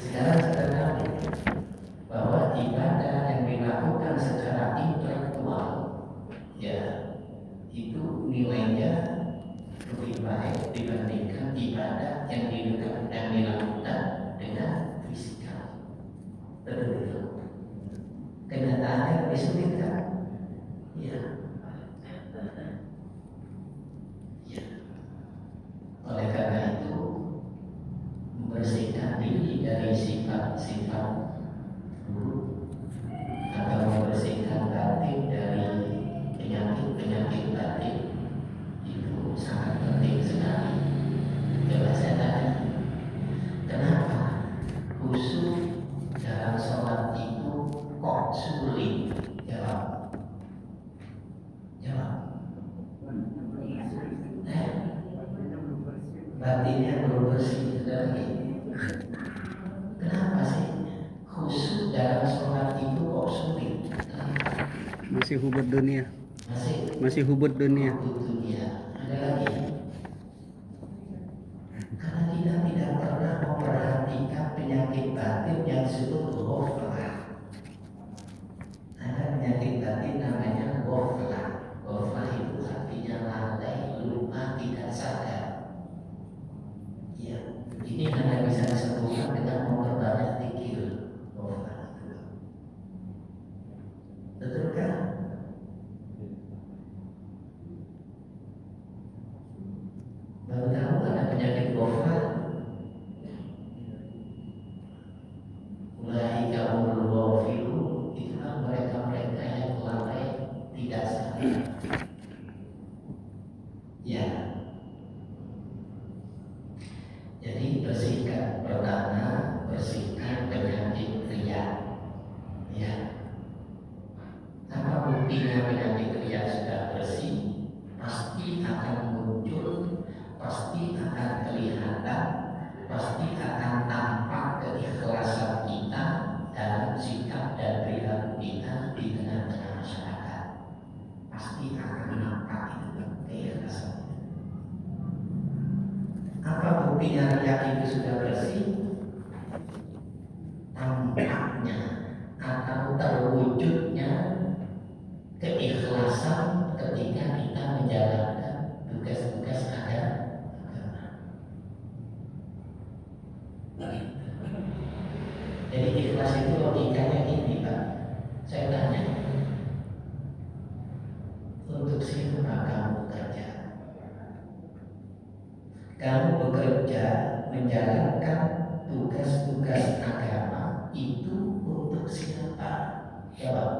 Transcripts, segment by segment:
Sekarang kita tahu bahwa ibadah yang dilakukan secara intelektual, ya, itu nilainya lebih baik dibandingkan ibadah yang dilakukan dengan fisikal. Betul itu. Kenyataannya lebih sulit kan? Ya. Ya. Oleh karena itu, membersihkan diri dari sifat-sifat buruk atau membersihkan batin dari penyakit-penyakit batin itu sangat penting sekali. Coba saya tanya, kenapa khusyuk dalam sholat itu kok sulit? Jawab. Batinnya belum bersih lagi. Kenapa sih khusyuk dalam sholat itu kok sulit? Masih hubud dunia. Masih hubud dunia. Ada lagi. Karena kita tidak pernah memperhatikan penyakit batin yang disebut ghaflah. Ada penyakit batin namanya ghaflah. Ghaflah itu artinya lalai, lupa, tidak sadar. Ya, ini hanya bisa disembuhkan dengan memperbanyak zikir. Ghaflah itu. Betul kan? Baru tahu ada penyakit ghaflah. Mulai kaum ghafilun, itulah mereka-mereka yang lalai, tidak sadar. Ya. Jadi bersihkan, pertama bersihkan penyakit riya. Ya. Apa buktinya penyakit riya sudah bersih? Pasti akan muncul, pasti akan kelihatan, pasti akan tampak keikhlasan kita dalam sikap dan perilaku kita di tengah-tengah masyarakat. Pasti akan nampak itu keikhlasan. Apa buktinya riya itu sudah bersih? Tampaknya atau terwujudnya keikhlasan ketika kita menjalankan tugas-tugas agama. Jadi ikhlas itu logikanya ini, Pak. Saya tanya, untuk siapa kamu bekerja? Kamu bekerja menjalankan tugas-tugas agama itu untuk siapa? Jawab.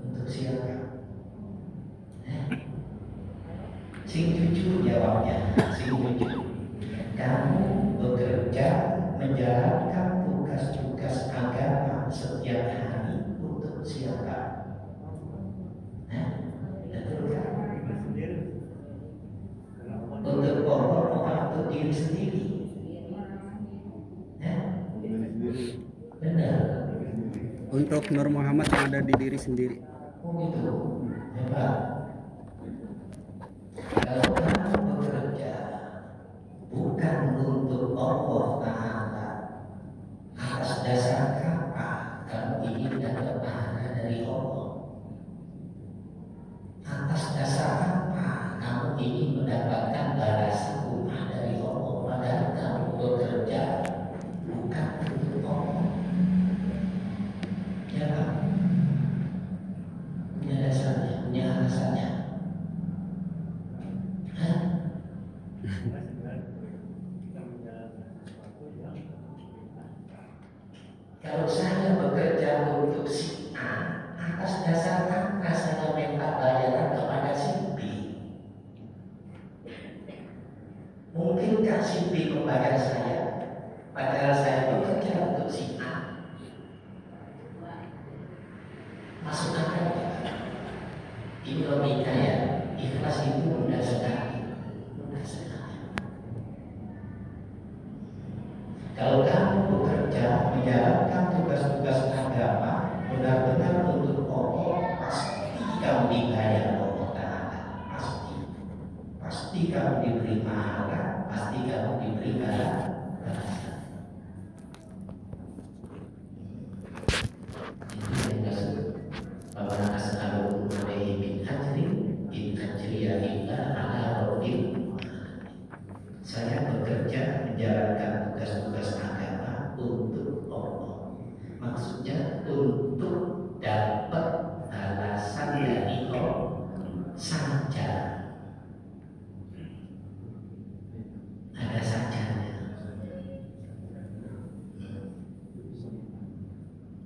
Untuk siapa? Sing jujur jawabnya, sing jujur. Kamu bekerja menjalankan tugas-tugas agama setiap hari untuk siapa? Betul kan? Untuk Allah atau untuk diri sendiri? Benar. Untuk Nur Muhammad yang ada di diri sendiri. Oh gitu. Hebat. Kalau kamu bekerja bukan untuk Allah Ta'ala, atas dasar apa kamu ingin dapat pahala dari Allah? Atas dasar apa kamu ingin mendapatkan balasan rumah dari Allah? Padahal kamu bekerja bukan untuk Allah. Ya Pak, punya dasarnya, punya alasannya. Kalau saya bekerja untuk si A, atas dasar apa saya minta bayaran kepada si B? Mungkinkah si B membayar saya? Padahal saya bekerja untuk si A. Masuk akal ya? Ini logika ya. Ikhlas itu mudah sekali. Mudah sekali. Kalau kamu bekerja menjalankan tugas-tugas agama benar-benar untuk Allah, pasti kamu pasti kamu diberi pahala, pasti kamu diberi balasan. Itu yang disebut bahwa as'alun alaihi min ajrin in ajriya illa ala rabbil. Saya bekerja menjalankan tugas-tugas agama untuk Allah. Maksudnya untuk dapat balasan dari Allah saja. Ada sajanya.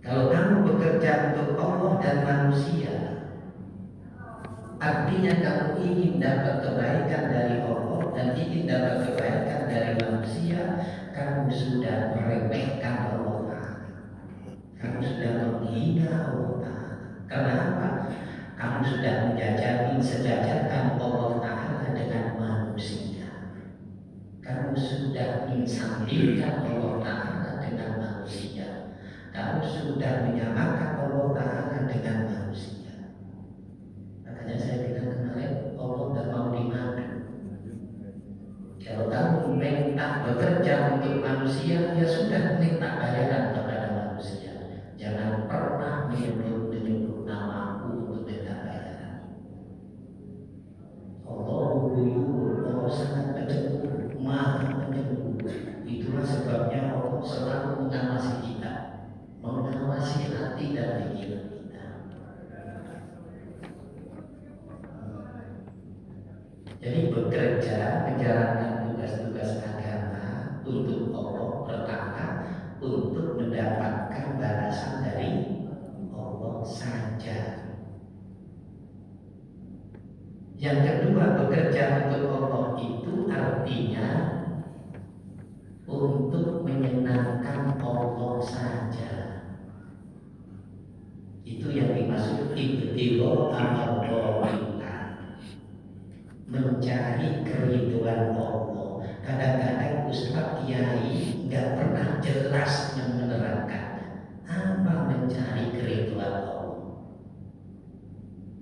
Kalau kamu bekerja untuk Allah dan manusia, artinya kamu ingin dapat kebaikan dari Allah dan ingin dapat kebaikan dari manusia, kamu sudah meremehkan Allah Ta'ala. Kamu sudah menghina Allah Ta'ala. Kenapa? Kamu sudah sejajarkan Allah Ta'ala dengan manusia. Kamu sudah mensandingkan Allah Ta'ala dengan manusia. Kamu sudah menyamakan Allah Ta'ala dengan manusia. Makanya saya bilang kemarin, Allah tidak mau dimadu. Kalau kamu minta bekerja untuk manusia, ya sudah minta bayaran kepada manusia. Jangan pernah menyebut namaku untuk minta bayaran. Allah sangat pencemburu, maha pencemburu. Itulah sebabnya Allah selalu mengawasi kita, mengawasi hati dan pikiran kita. Jadi bekerja menjalankan tugas-tugas agama untuk Allah pertama, untuk mendapatkan balasan dari Allah saja. Yang kedua, bekerja untuk Allah itu artinya untuk menyenangkan Allah saja. Itu yang dimaksud ibtigha amrillah, mencari keriduan Allah. Kadang-kadang Ustaz Kiai nggak pernah jelas menerangkannya. Apa mencari keriduan Allah?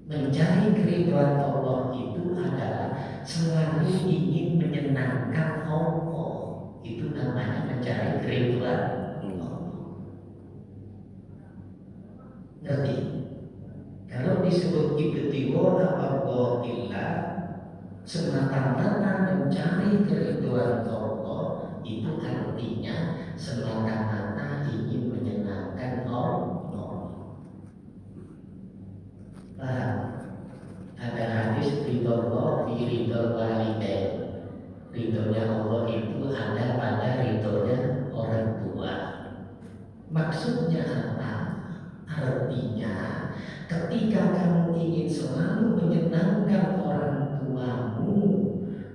Mencari keriduan Allah itu adalah selalu ingin menyenangkan Allah. Itu namanya mencari keriduan Allah. Ngerti? Kalau disebut ibtigha amrillah, semata-mata mencari keriduan Allah, itu artinya semata-mata ingin menyenangkan Allah. Paham? Ada hadis ridho fi ridho walidain. Ridhonya Allah itu ada pada ridhonya orang tua. Maksudnya apa? Artinya ketika kamu ingin selalu menyenangkan orang tuamu,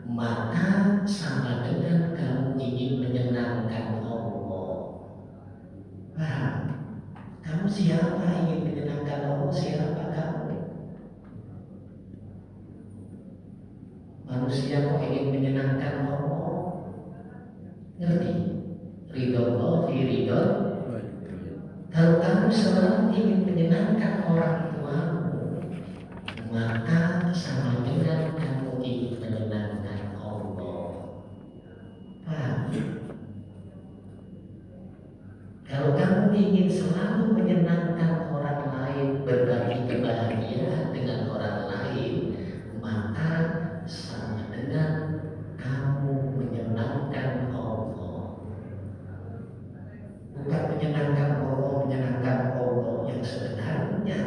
maka sama dengan kamu ingin menyenangkan Allah. Paham? Kamu siapa ingin menyenangkan Allah? Siapa kamu? Manusia kok ingin menyenangkan Allah? Ngerti? Ridho Allah fi ridho. Kalau kamu selalu ingin menyenangkan orang tuamu, maka sama dengan kamu ingin menyenangkan Allah. Paham? Kalau kamu ingin selalu menyenangkan orang lain, berbagi kebahagiaan dengan orang lain, maka sama dengan kamu menyenangkan Allah. Bukan menyenangkan Allah yang sebenarnya.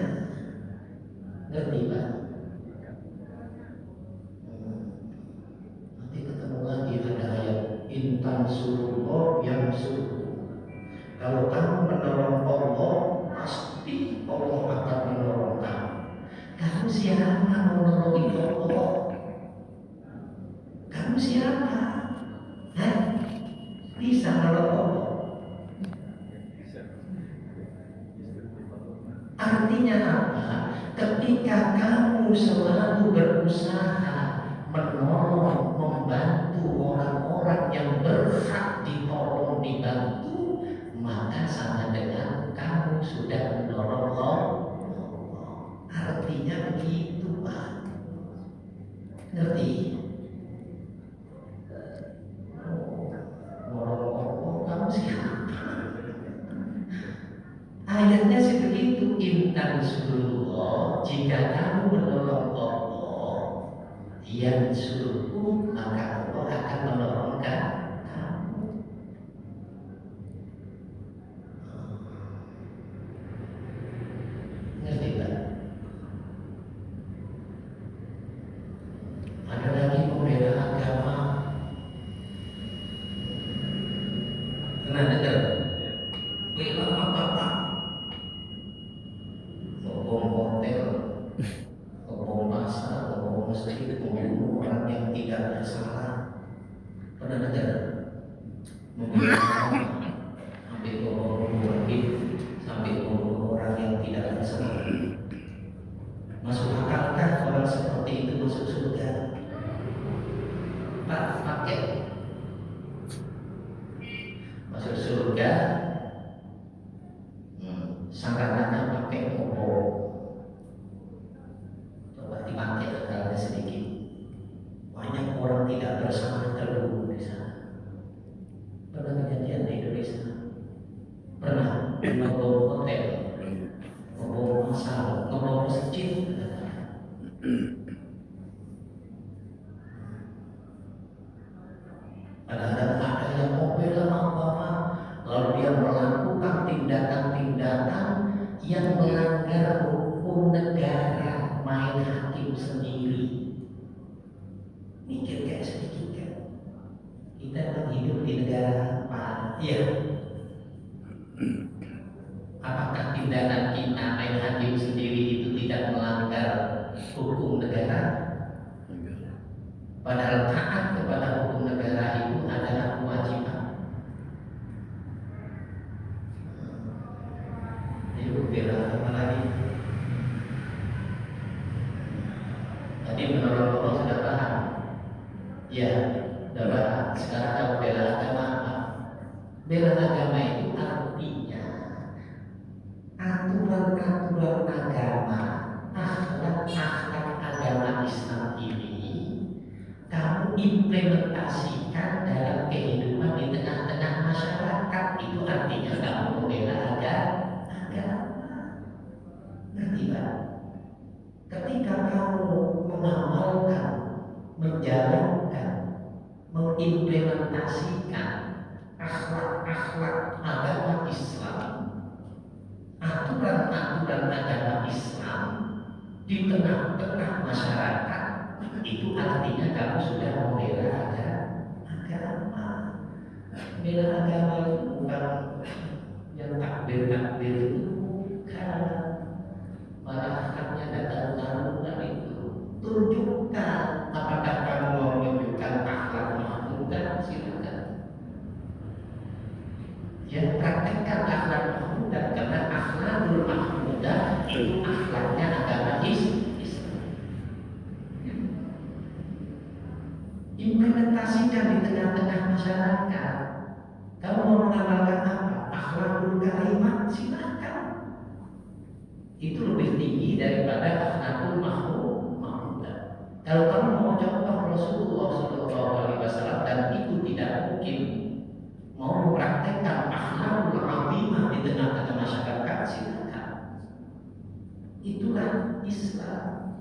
Ngerti Pak? Nanti ketemu lagi ada ayat intan surullah yang suruh. Kalau kamu menolong Allah, pasti Allah akan menolong kamu. Kamu siapa menolong Allah? Kamu siapa? Bisa menolong Allah? Artinya apa? Ketika kamu selalu berusaha menolong, membantu orang-orang yang berhak ditolong, dibantu, maka sama dengan kamu sudah menolong Allah. Artinya begitu Pak. Ngerti? ujian suruhku, maka Allah akan menolongkan kamu. Ngerti tak? Ada lagi pembela agama. Pernah dengar? Bela agama. Bom hotel, bom pasar, bom masjid, membunuh orang yang tidak bersalah. Pernah dengar? Membela agama sampai membunuh orang, sampai membunuh orang yang tidak bersalah. Masuk akalkah orang seperti itu masuk surga? Pak, pakai masuk surga, sangkatannya pakai obor. Coba dipakai akalnya sedikit. Banyak orang tidak bersalah terbunuh di sana. Pernah kejadian di Indonesia? Pernah. Ngebom hotel, ngebom pasar, ngebom masjid. Padahal ada yang membela agama, lalu dia melakukan tindakan-tindakan yang melanggar hukum negara, main hakim sendiri. Mikir kayak sedikit kan? Kita kan hidup di negara apa? Iya. Apakah tindakan kita main hakim sendiri itu tidak melanggar hukum negara? Padahal taat kepada hukum negara itu adalah kewajiban. Itu bela apa lagi? Tadi menurut Allah sudah paham. Ya, sudah paham. Sekarang kamu bela agama apa? Bela agama itu artinya aturan-aturan agama, akhlak-akhlak agama Islam ini kamu implementasikan dalam kehidupan di tengah-tengah masyarakat. Itu artinya kamu membela agama. Ngerti Pak? Ketika kamu mengamalkan, menjalankan, mengimplementasikan akhlak-akhlak agama Islam, aturan-aturan agama Islam di tengah-tengah masyarakat, itu artinya kamu sudah membela agama. Bela agama itu bukan yang takbir-takbir itu, bukan. Malah haknya datang taruhan itu. Tunjukkan apakah kamu mau menunjukkan akhlak mahmudah, silakan. Ya, praktekkan akhlak mahmudah, karena akhlakul mahmudah itu akhlaknya agama Islam. Implementasikan di tengah-tengah masyarakat. Kamu mau mengamalkan apa? Akhlakul karimah, silakan. Itu lebih tinggi daripada akhlakul mahmudah. Kalau kamu mau contoh Rasulullah SAW dan itu tidak mungkin, mau mempraktekkan akhlakul azimah di tengah-tengah masyarakat, silakan. Itulah Islam.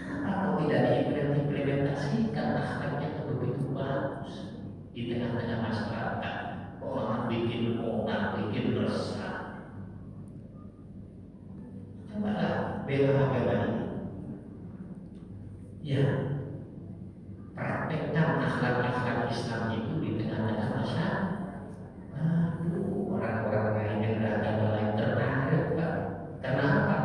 Kalau tidak diimplementasikan akhlaknya itu begitu bagus di tengah-tengah masyarakat, orang bikin onar, bikin resah. Cobalah bela agama ini. Ya, praktekkan akhlak-akhlak Islam itu di tengah-tengah masyarakat. Aduh, orang-orang lain yang beragama lain tertarik, Pak. Kenapa?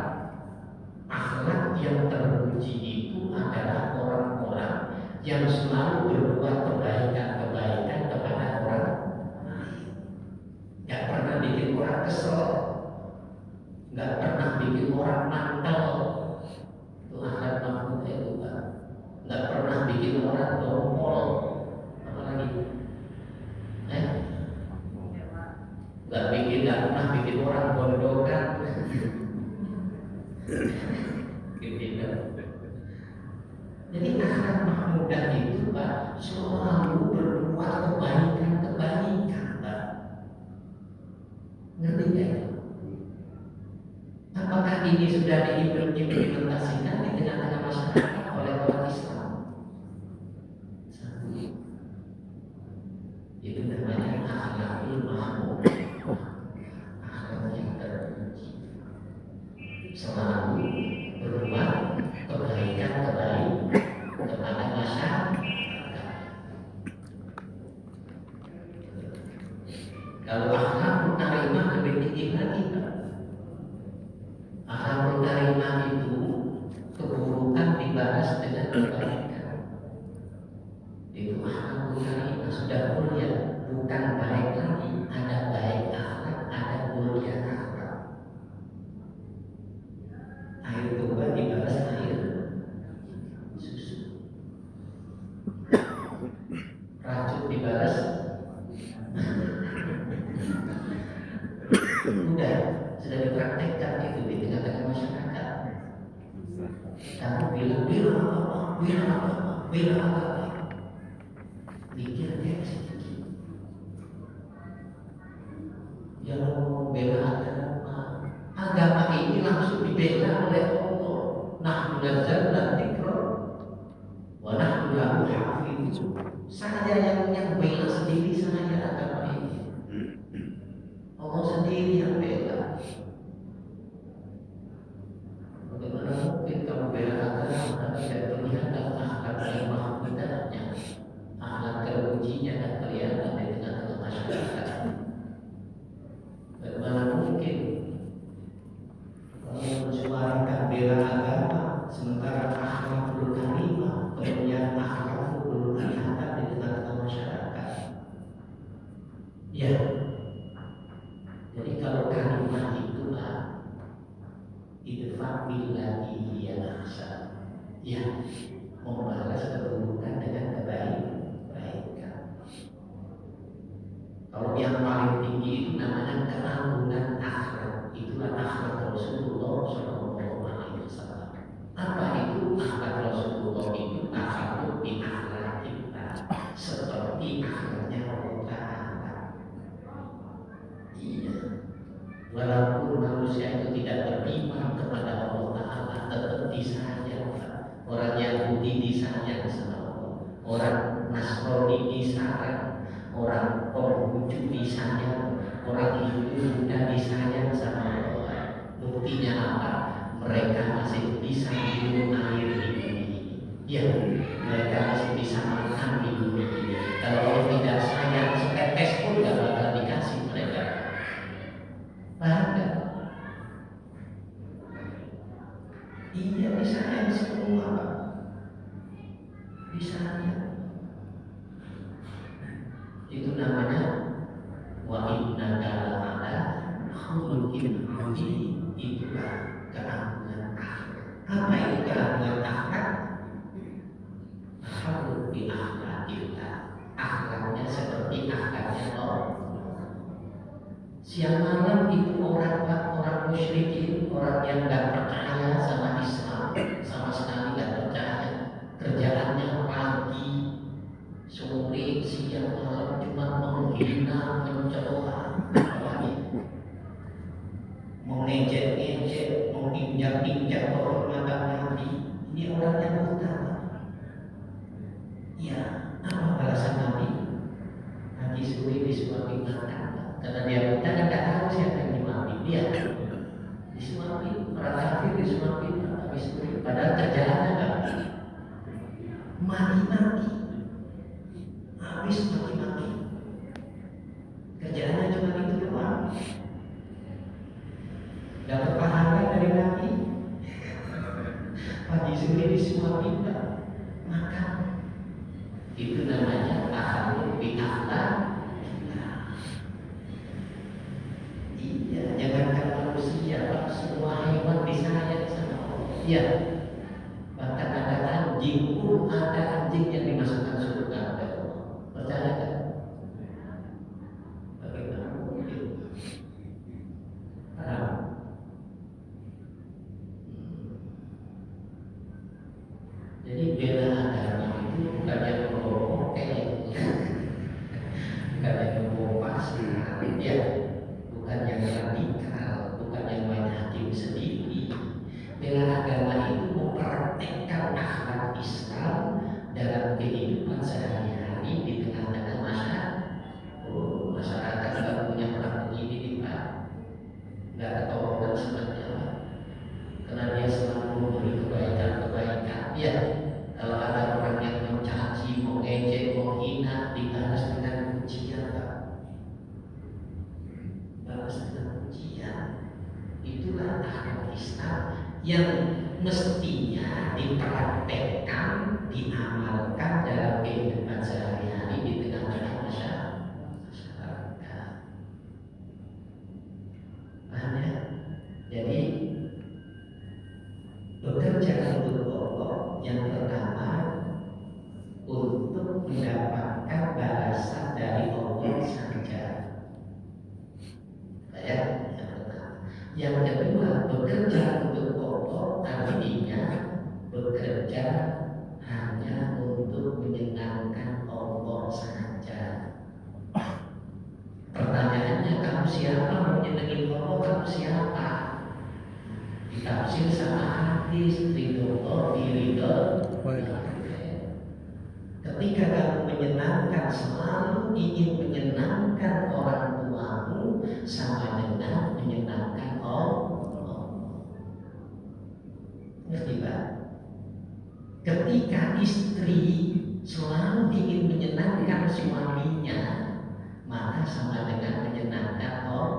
Akhlak yang teruji itu adalah orang-orang yang selalu berbuat kebaikan-kebaikan kepada orang lain. Gak pernah bikin orang kesel, gak pernah bikin orang mantel. Itu akhlak mahmudah itu, Pak. Gak pernah bikin orang dongkol. Apalagi? Gak pernah bikin orang gondokan. Jadi akhlak mahmudah itu, Pak, selalu berbuat kebaikan, Pak. Ngerti nggak itu? Apakah apakah ini sudah diimplementasikan di tengah-tengah masyarakat oleh orang Islam? Satu, itu namanya akhlakul mahmud, akhlak yang terpuji, selalu berbuat kebaikan terbaik kepada masyarakat. Kalau akhlakul karimah lebih tinggi lagi, akhlakul karimah itu keburukan dibalas dengan kebaikan. Itu akhlakul karimah sudah mulia, bukan baik lagi. Ada baik akhlak, ada mulia akhlak. Air tuba dibalas air susu, racun dibalas udah sudah dipraktekkan itu di tengah-tengah masyarakat. Kamu bilang bilang apa, pikir dia sedikit. Jangan mau bela agama ini langsung dibela oleh Allah. Nahnu nazzalna dzikra wa nahnu lahu hafizun. Saya yang bela sendiri saya agama ini. Allah sendiri yang bela. Bagaimana mungkin kamu bela agama tapi tidak kelihatan akhlak karimah kita-nya, akhlak terpujinya dan kelihatan di tengah-tengah masyarakat? Bagaimana mungkin kamu mensuarakan bela agama sementara akhlakul karimah, kemuliaan akhlak belum kelihatan di tengah-tengah masyarakat? Ya. Jadi kalau kalimah itulah idfa' billati hiya ahsan, ya, membalas keburukan dengan kebaikan. Kalau yang paling tinggi itu namanya keagungan akhlak, itulah akhlak Rasulullah SAW. Apa itu akhlak Rasulullah? Itu akhlak di akhlak kita seperti akhlaknya Allah Ta'ala. Iya, walaupun manusia itu tidak beriman kepada Allah Ta'ala, tetap disayang. Orang Yahudi disayang sama Allah, orang Nasrani disayang, orang Konghucu disayang, orang Hindu Buddha disayang sama Allah. Buktinya apa? Mereka masih bisa minum air di bumi ini. Ya, mereka masih bisa makan di bumi ini. Kalau Allah tidak sayang, setetes pun tidak bakal dikasih mereka. Paham gak? Iya, disayang semua, Pak. Disayang. Itu namanya wa innaka la'ala khuluqin 'azim. Itulah keagungan akhlak. Apa itu keagungan akhlak? Akhlak di akhlak kita, akhlaknya seperti akhlaknya Allah. Siang malam itu orang musyrikin, orang yang nggak percaya sama Islam, sama sekali nggak percaya. Kerjaannya pagi, sore, siang, malam cuma menghina, mencela, mengejek-ejek, menginjak-injak kehormatan Nabi. Ini orangnya buta. Ya, apa balasan Nabi? Pagi sore disuapi makan. Karena dia buta kan tidak tahu siapa yang disuapi. Dia disuapi, orang kafir disuapi habis sore. Padahal kerjaannya apa? Maki-maki, habis maki-maki. Kerjaannya cuma itu doang. Dapat pahala dari Nabi. Pagi sore disuapi makan. Itu namanya akhlak bi akhlak. Iya, jangankan manusia, semua hewan disayang sama Allah. Iya, bahkan ada anjing pun, ada anjing yang dimasukkan surga oleh Allah. Percaya kan? Bagaimana mungkin? Paham? Jadi bela agama itu bukan yang membawa hotel, bukan yang membawa pasar, ya, bukan yang radikal, bukan yang main hakim sendiri, tahu sebabnya apa? Karena dia selalu memberi kebaikan-kebaikan. Ya, kalau ada orang yang mencaci, mau ejek, mau hina, dibalas dengan pujian, Pak. Balas dengan pujian. Itulah akhlak Islam yang mestinya dipraktekkan, diamalkan dalam kehidupan sehari-hari di tengah-tengah masyarakat. Paham ya? Jadi bekerja untuk Allah yang pertama untuk mendapatkan balasan dari Allah saja. Ya, yang kedua, bekerja untuk Allah artinya bekerja hanya untuk menyenangkan Allah saja. Pertanyaannya, kamu siapa? Menyenangkan Allah, kamu siapa? Ditafsir sama hadis, ridho ridho. Ketika kamu menyenangkan, selalu ingin menyenangkan orang tuamu, sama dengan menyenangkan Allah. Ngerti Pak? Ketika istri selalu ingin menyenangkan suaminya, maka sama dengan menyenangkan Allah.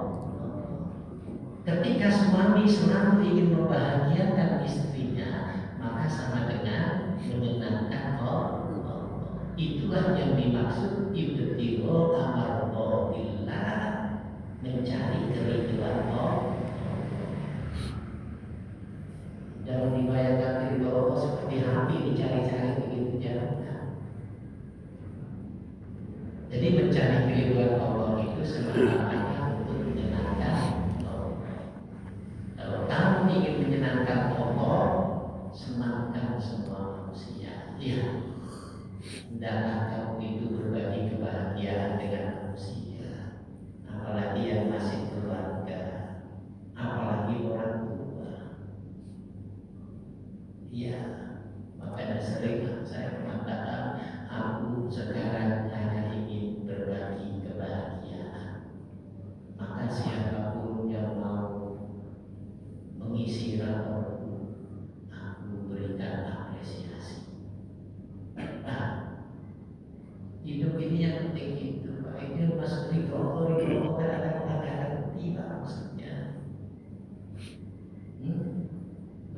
Ketika suami selalu ingin membahagiakan istrinya, maka sama dengan menyenangkan Allah. Itulah yang dimaksud ibtigha'u amardhatillah, mencari keridhaan Allah. Jangan dibayangkan ridho Allah seperti api dicari-cari begitu, jangan. Jadi mencari keridhaan Allah itu semata-mata untuk menyenangkan Allah. Kalau kamu ingin menyenangkan Allah, senangkan semua manusia. Iya. Hendaklah kamu itu berbagi kebahagiaan dengan manusia, apalagi yang masih keluarga, apalagi orang tua. Iya, makanya sering saya mengatakan, aku sekarang hanya ingin berbagi kebahagiaan. Maka siapapun yang mau mengisi raportku, aku berikan apresiasi. Hidup ini yang penting itu, Pak. Ini masuk di Allah kadang-kadang tidak maksudnya.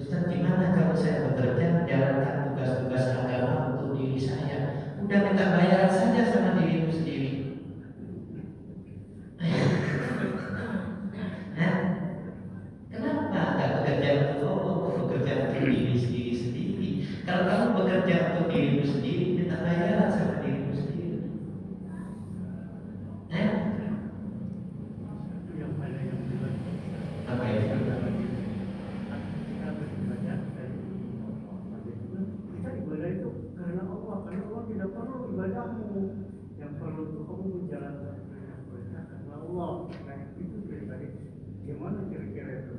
Ustaz, gimana kalau saya bekerja menjalankan tugas-tugas agama untuk diri saya? Udah minta bayaran saja sama dirimu sendiri. Kenapa nggak bekerja untuk Allah, bekerja untuk diri sendiri? Kalau kamu bekerja untuk dirimu sendiri, minta bayaran sama dirimu sendiri. Apa itu? Kita ibadah itu karena Allah tidak perlu ibadahmu, yang perlu kamu menjalankan perintah karena Allah. Nah itu dari tadi, gimana kira-kira itu?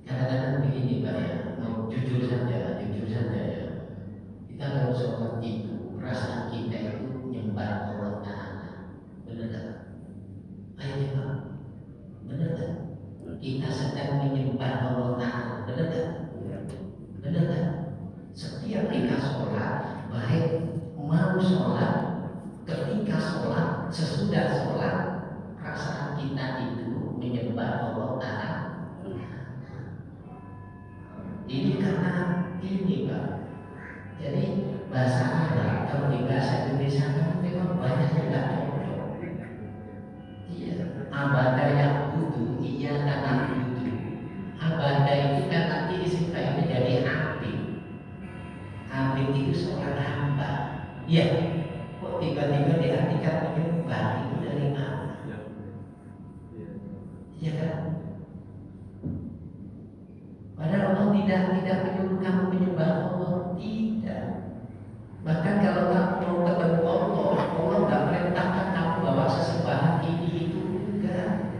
Kadang-kadang begini Pak ya, mau jujur saja ya. Kita kalau sholat itu, perasaan kita itu nyembah Allah Ta'ala. Benar tak? Ayo Pak, benar tak? Kita sedang menyembah Allah Ta'ala. Benar tak? Benar tak? Setiap kita sholat, baik mau sholat, ketika sholat, sesudah sholat, perasaan kita itu menyembah Allah Ta'ala. Ini karena ini Pak. Jadi bahasa Arab kalau di bahasa Indonesia kan memang banyak yang tidak cocok. Iya, abada yang butuh, iya anak butuh. Abada itu kan nanti isim fa'ilnya jadi abid. Abid itu seorang hamba. Iya, kok tiba-tiba diartikan menyembah, itu dari mana? Iya kan? Padahal Allah tidak menyuruh kamu menyembah Allah, tidak. Bahkan kalau kamu mau ketemu Allah tidak perintahkan kamu bawa sesembahan ini itu, enggak.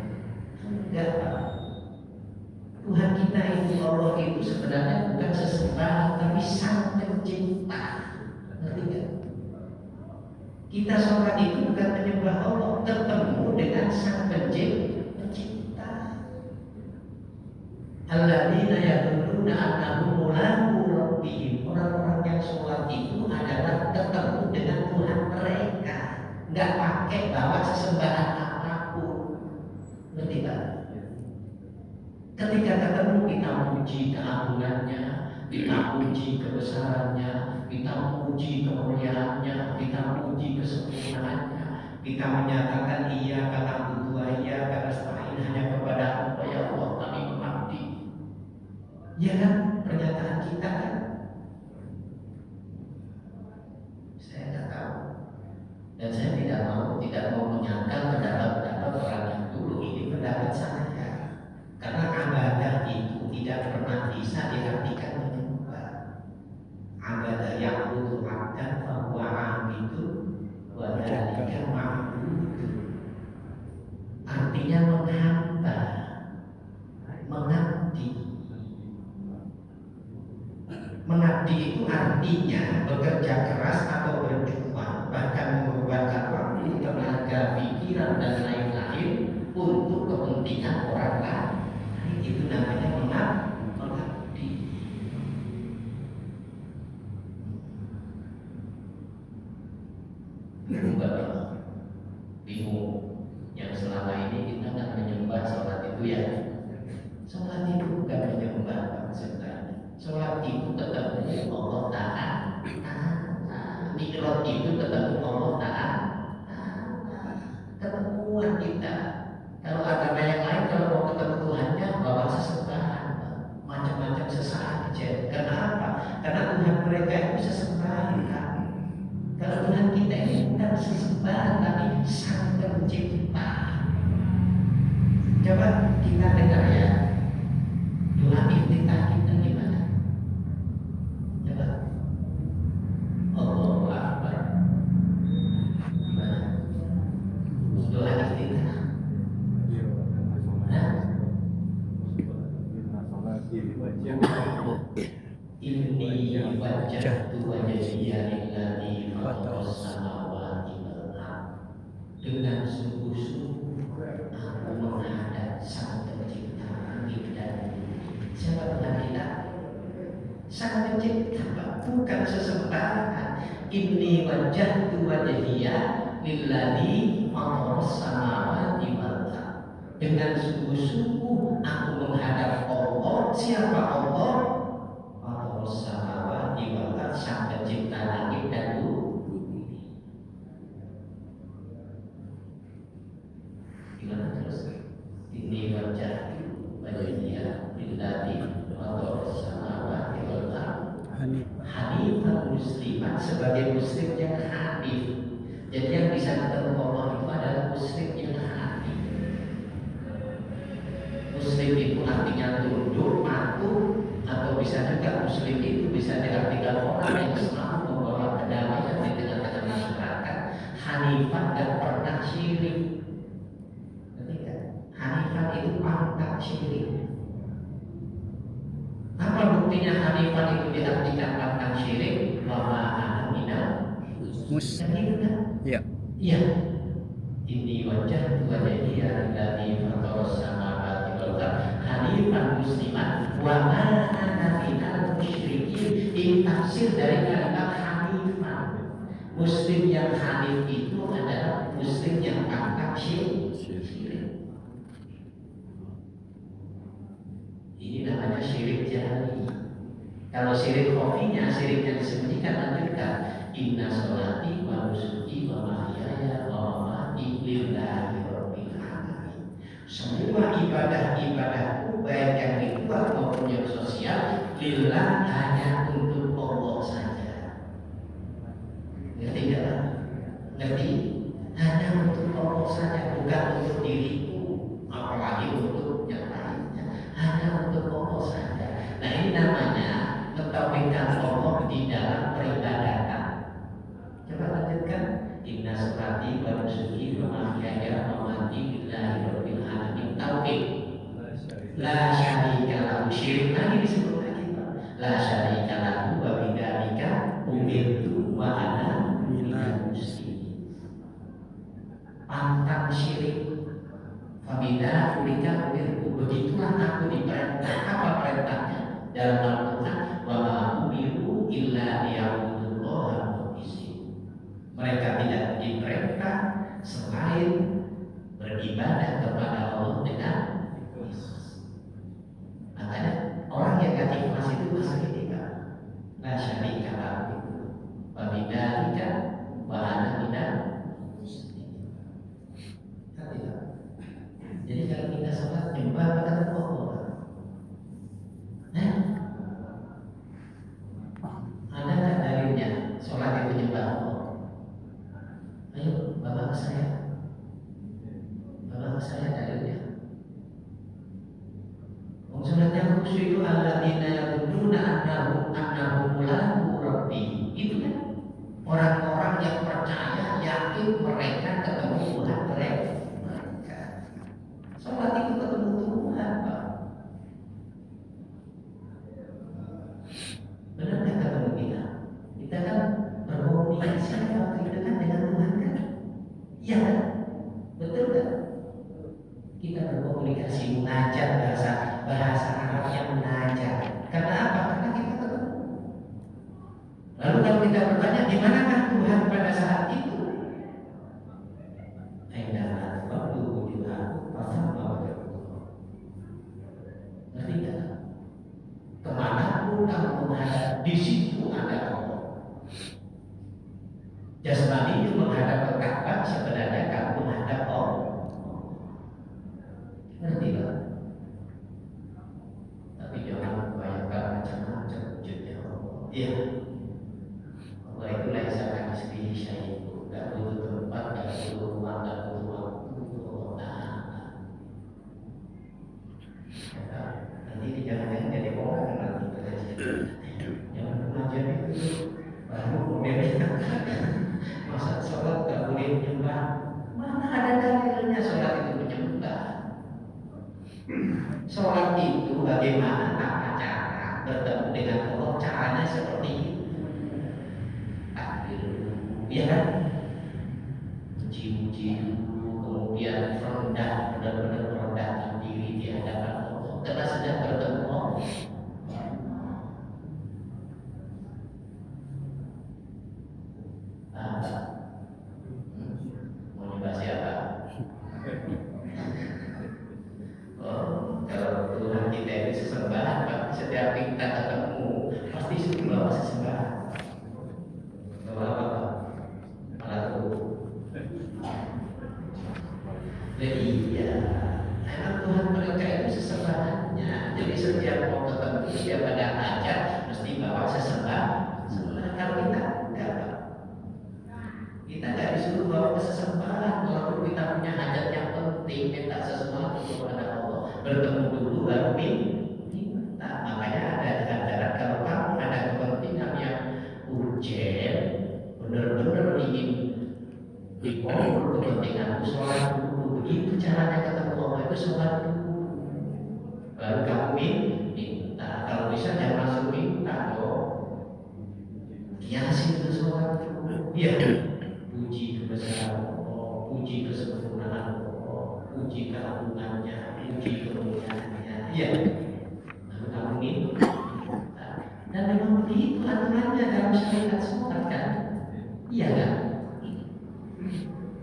Tuhan kita itu, Allah itu sebenarnya bukan sesembahan, tapi Sang Pencipta. Ngerti nggak? Kita sholat itu bukan menyembah Allah, ketemu dengan Sang Pencipta. Alladzina yadhunnuna annahum mulaqu rabbihim. Orang-orang yang sholat itu adalah ketemu dengan Tuhan mereka, nggak pakai bawa sesembahan apapun. Ngerti Pak? Ketika ketemu kita puji keagungannya, kita puji kebesarannya, kita puji kemuliaannya, kita puji kesempurnaannya, kita menyatakan iya karena butuh iya karena selain hanya kepada Allah ya Allah kami mengabdi. Ya kan pernyataan kita kan? Saya tidak tahu dan saya tidak mau menyangkal pendapat orang yang dulu. Ini pendapat saya karena ibadah itu tidak pernah bisa diartikan menyembah. Ibadah yang butuh abdan bahwa itu wadalika ma'budu, artinya menghamba, mengabdi. Mengabdi itu artinya bekerja keras atau berjuang, bahkan mengorbankan waktu, tenaga, pikiran dan lain-lain untuk kepentingan orang lain. Itu namanya mengabdi. Bingung yang selama ini kita nggak menyembah sholat itu ya. Sholat itu bukan menyembah sebenarnya. Sholat itu ketemu Allah Ta'ala. Mikrot itu ketemu Allah Ta'ala. Ketemuan kita. Kalau agama yang lain kalau mau ketemu Tuhannya bawa sesembahan, macam-macam sesajen. Kenapa? Karena Tuhan mereka itu sesembahan. Kalau Tuhan kita ini bukan sesembahan tapi Sang Pencipta. Coba kita dengar ya doa iftitah kita gimana? Coba. Allahu Akbar. Gimana? Doa iftitah. Inni wajjahtu wajhiya lillazi fataras samawati wal ardh. Dengan sungguh-sungguh aku menghadap Sang Pencipta langit dan bumi. Siapa Tuhan kita? Sang Pencipta, bukan sesembahan. Inni wajjahtu wajhiya lillazi fataras samawati wal ardh. Dengan sungguh-sungguh aku menghadap Allah. Siapa Allah? Samawati wal ardh, Sang Pencipta langit dan bumi. Gimana terus? Ini wajah wajahnya billahi wa samawati wal ardh. Hanifan musliman, sebagai muslim yang hanif. Jadi yang bisa ketemu Allah itu adalah muslim yang hanif. Muslim itu artinya tunduk, patuh, atau bisa juga muslim itu bisa diartikan orang yang selalu membawa kedamaian di tengah-tengah masyarakat. Hanifan dan pernah syirik. Hanifan itu pantang syirik. Apa buktinya Hanifan itu diartikan pantang syirik? Bahwa ana minal muslimin. Ya. Iya. Ini wajah wajhiya lillazi fataras samawati wal ardh hanifan musliman wa ma ana minal musyrikin. Ini tafsir dari kalimat hanifan. Muslim yang hanif itu adalah muslim yang pantang syirik. Ini namanya syirik jari. Kalau syirik khofinya, syirik yang disembunyikan, lanjutkan. Inna sholati wa nusuki wa mahyaya wa mamati lillahi rabbil alamin. Semua ibadah-ibadahku baik yang di luar maupun yang sosial lillah, hanya untuk Allah saja. Ngerti gak? Ngerti? Hanya untuk Allah saja, bukan untuk diriku, apalagi untuk yang lainnya. Hanya untuk Allah saja. Nah ini namanya mentauhidkan Allah di dalam peribadatan. Coba lanjutkan. Inna sholati wa nusuki wa mahyaya wa mamati lillahi rabbil alamin. Tauhid. La syarika lahu. Syirik lagi disebut lagi. La syarika lahu wa bidzalika umirtu wa ana minal muslimin. Pantang syirik. Fabida ulika umirtu. Begitulah aku diperintah. Apa dalam Al-Quran, wa ma umiru illa liya'budullaha mukhlishin. Mereka tidak diperintah selain beribadah kepada Allah dengan ikhlas. Makanya orang yang gak ikhlas itu masuk ketika la syarika lahu wa bidzalika wa ana minal musyrikin. Jadi kalau kita sholat nyembah pada Allah. Ada nggak dalilnya sholat itu nyembah Allah? Ayo, bapak ke saya dalilnya. Sholatnya khusyuk itu alladzina yaquluna annahum mulaqu rabbihim. Itu kan orang-orang yang percaya, yakin mereka ketemu Tuhan mereka. Sholat itu ketemu Tuhan, Pak. Benar nggak ketemu kita? Kita kan berkomunikasi waktu itu kan dengan Tuhan kan? Iya kan? Betul kan? Kita berkomunikasi munajat, bahasa Arabnya munajat. Karena apa? Karena kita ketemu. Lalu kalau kita bertanya di manakah Tuhan pada saat itu? Aina waktu wujud aku pasang bahwa ngerti nggak? Kemanapun kamu menghadap, di situ ada Allah. Jasmani menghadap ke Ka'bah, sebenarnya kamu menghadap Allah. Ngerti nggak? Tapi jangan bayangkan macam-macam wujudnya Allah. Iya. Allah itu laisa kamitslihi syai'un. Gak butuh tempat, gak butuh ruang, gak butuh waktu. Nanti jangan-jangan jadi orang nanti. Jangan mengajar itu baru modelnya. Masa sholat gak boleh menyembah? Mana ada dalilnya sholat itu menyembah? Sholat itu bagaimana tata cara bertemu dengan Allah, caranya seperti itu. Iya kan? Puji-puji dulu, kemudian rendah, benar-benar merendahkan diri di hadapan Allah. Karena sedang bertemu Allah. Mau nyoba siapa? Oh, kalau Tuhan kita itu sesembahan, Pak. Setiap kita ketemu pasti suruh bawa sesembahan. Bawa apa, Pak? Malah tuh. Iya. Karena Tuhan mereka itu sesembahannya. Jadi setiap mau ketemu, setiap ada hajat mesti bawa sesembahan. Kalau kita enggak, Pak. Kita nggak disuruh bawa ke sesembahan. Kalau kita punya hajat yang penting, minta sesuatu kepada Allah, bertemu dulu baru minta. Makanya ada ajaran kalau kamu ada kepentingan yang urgent, benar-benar ingin dikabul kepentingan, sholat dulu. Begitu caranya ketemu Allah, itu sholat dulu. Baru kamu minta. Kalau bisa jangan langsung minta dong. Hiasi itu sholat dulu. Iya. Puji kebesaran Allah, puji kesempurnaan Allah, puji keagungannya, puji kemuliaannya. Iya. Lalu kamu minta. Dan memang begitu aturannya dalam syariat sholat kan? Iya kan?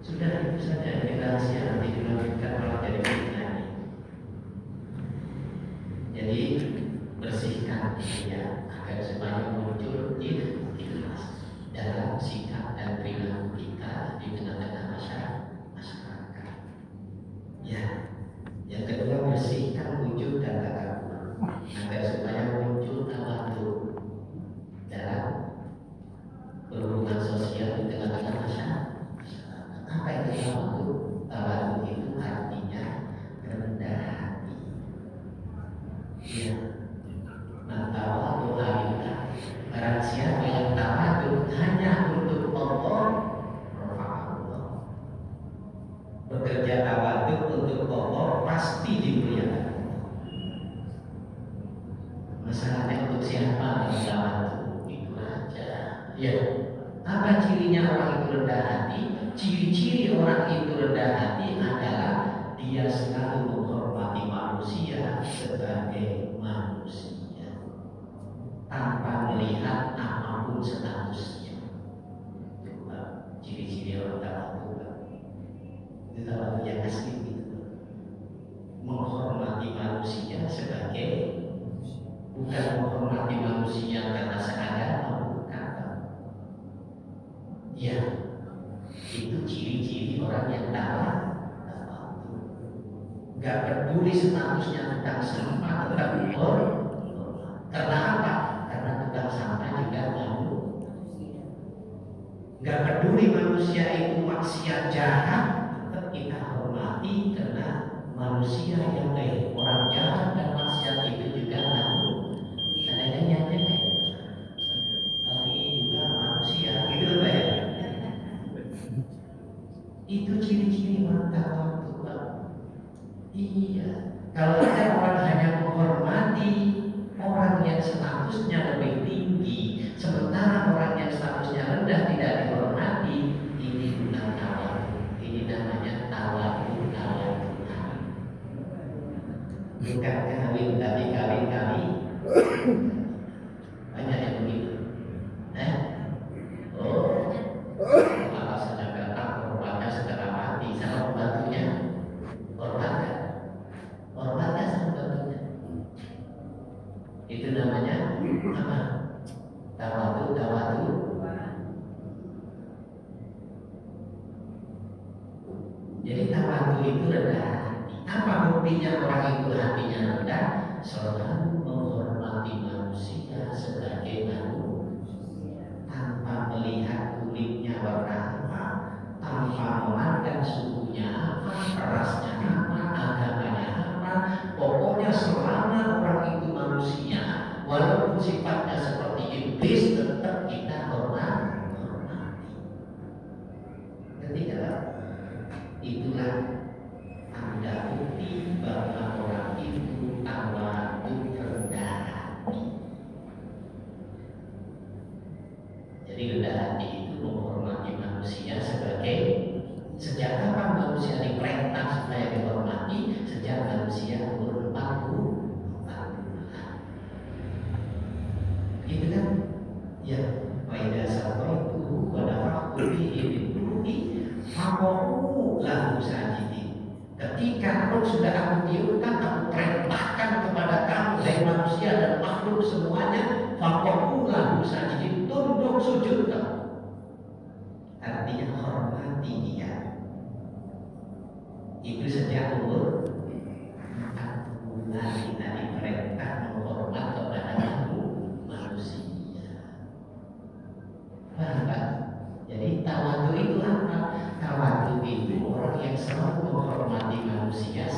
Sudah itu saja ini rahasia, nanti dilanjutkan malah jadi fitnah. Jadi bersihkan ya agar supaya muncul ikhlas dalam sikap dan perilaku kita di tengah-tengah masyarakat. Ya, yang kedua bersihkan wujud dan takabur agar supaya muncul tawadhu dalam berhubungan sosial di tengah-tengah masyarakat. Apa itu tawadhu? Tawadhu itu artinya rendah hati. Ya, nah tawadhu adalah barang siapa yang tawadhu hanya untuk Allah, Allah bekerja tawadhu untuk Allah pasti dimuliakan. Masalahnya untuk siapa yang tawadhu itu aja. Ya, apa cirinya orang itu rendah hati? Ciri-ciri orang itu rendah hati adalah dia selalu menghormati manusia sebagai manusia. tanpa melihat apapun statusnya. Itu ciri-ciri orang tawadu. Itu tawadu yang asli gitu. Menghormati manusia sebagai, bukan menghormati manusia karena seagama, bukan. Ya, itu ciri-ciri orang yang tawadu. Gak peduli statusnya tukang sampah, tetap dihormati. Karena apa? Karena tukang sampah juga manusia. Gak peduli manusia itu maksiat jahat, tetap kita hormati karena manusia yang baik. Orang jahat dan maksiat itu juga manusia. Ada yang kayak tapi juga manusia, gitu loh ya. Itu ciri-ciri mantap. Iya, kalau ada orang hanya menghormati orang yang statusnya lebih tinggi, sementara orang yang statusnya rendah tidak dihormati, ini bukan tawadu. Ini namanya tawadu. Bukan kawin, tapi kawin. Banyak yang begitu. Kalau sedang datang hormatnya secara mati, sama pembantunya hormatnya sama pembantunya. Itu namanya apa? Tawadu. Jadi tawadu itu rendah hati. Apa buktinya orang itu hatinya rendah? Selalu menghormati manusia sebagai manusia, tanpa melihat kulitnya warna apa, tanpa memandang sukunya apa, rasnya apa, agamanya apa. Pokoknya selama orang itu manusia, walaupun sifatnya seperti iblis, tetap kita hormati. Ketika itulah tanda bukti bahwa orang itu tawadu, rendah hati. Jadi rendah hati itu menghormati manusia sebagai, sejak kapan manusia diperintah supaya dihormati? Sejak manusia umur 40. Itu kan ya, waidah satu itu pada waktu ini fakohu lahu sajidin. Ketika aku sudah aku tiupkan, aku perintahkan kepada kamu hai manusia dan makhluk semuanya, fakohu lahu sajidin, tunduk sujud kamu. Artinya hormati dia. Itu sejak umur 4 bulan kita diperintah menghormat kepada kamu manusia. Paham kan? Jadi tawadu itu apa? Tawadu itu orang yang selalu menghormati manusia